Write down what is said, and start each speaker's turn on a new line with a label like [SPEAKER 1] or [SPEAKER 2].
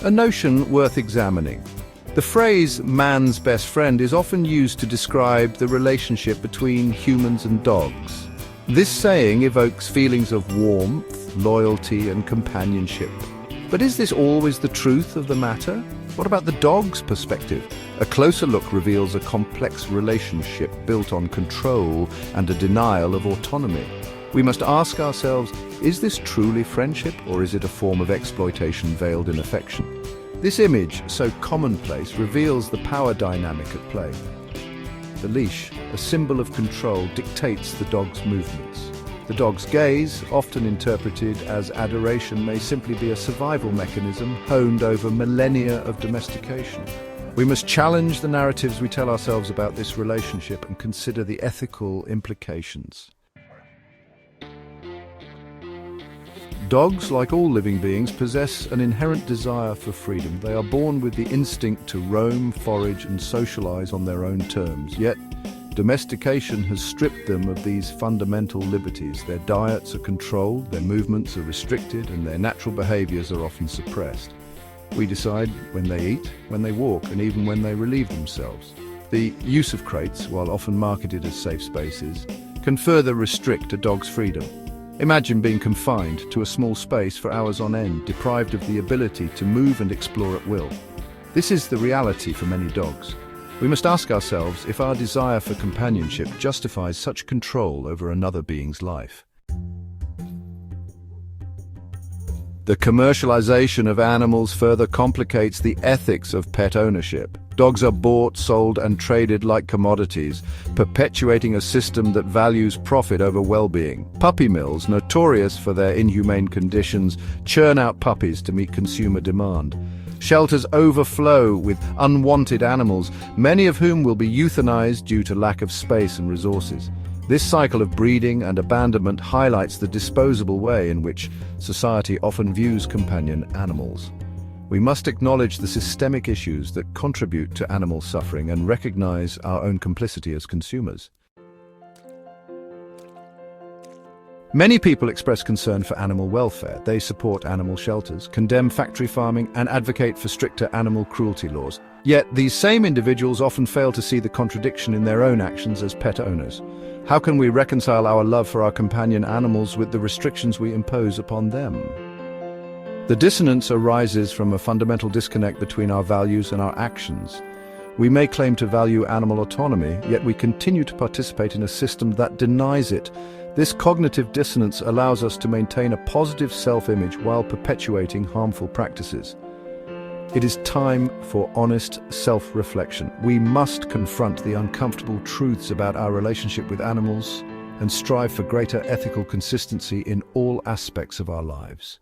[SPEAKER 1] A notion worth examining. The phrase "man's best friend" is often used to describe the relationship between humans and dogs. This saying evokes feelings of warmth, loyalty, and companionship. But is this always the truth of the matter? What about the dog's perspective? A closer look reveals a complex relationship built on control and a denial of autonomy. We must ask ourselves, is this truly friendship, or is it a form of exploitation veiled in affection? This image, so commonplace, reveals the power dynamic at play. The leash, a symbol of control, dictates the dog's movements. The dog's gaze, often interpreted as adoration, may simply be a survival mechanism honed over millennia of domestication. We must challenge the narratives we tell ourselves about this relationship and consider the ethical implications. Dogs, like all living beings, possess an inherent desire for freedom. They are born with the instinct to roam, forage, and socialize on their own terms. Yet, domestication has stripped them of these fundamental liberties. Their diets are controlled, their movements are restricted, and their natural behaviors are often suppressed. We decide when they eat, when they walk, and even when they relieve themselves. The use of crates, while often marketed as safe spaces, can further restrict a dog's freedom. Imagine being confined to a small space for hours on end, deprived of the ability to move and explore at will. This is the reality for many dogs. We must ask ourselves if our desire for companionship justifies such control over another being's life. The commercialization of animals further complicates the ethics of pet ownership. Dogs are bought, sold, and traded like commodities, perpetuating a system that values profit over well-being. Puppy mills, notorious for their inhumane conditions, churn out puppies to meet consumer demand. Shelters overflow with unwanted animals, many of whom will be euthanized due to lack of space and resources. This cycle of breeding and abandonment highlights the disposable way in which society often views companion animals. We must acknowledge the systemic issues that contribute to animal suffering and recognize our own complicity as consumers. Many people express concern for animal welfare. They support animal shelters, condemn factory farming, and advocate for stricter animal cruelty laws. Yet these same individuals often fail to see the contradiction in their own actions as pet owners. How can we reconcile our love for our companion animals with the restrictions we impose upon them? The dissonance arises from a fundamental disconnect between our values and our actions. We may claim to value animal autonomy, yet we continue to participate in a system that denies it. This cognitive dissonance allows us to maintain a positive self-image while perpetuating harmful practices. It is time for honest self-reflection. We must confront the uncomfortable truths about our relationship with animals and strive for greater ethical consistency in all aspects of our lives.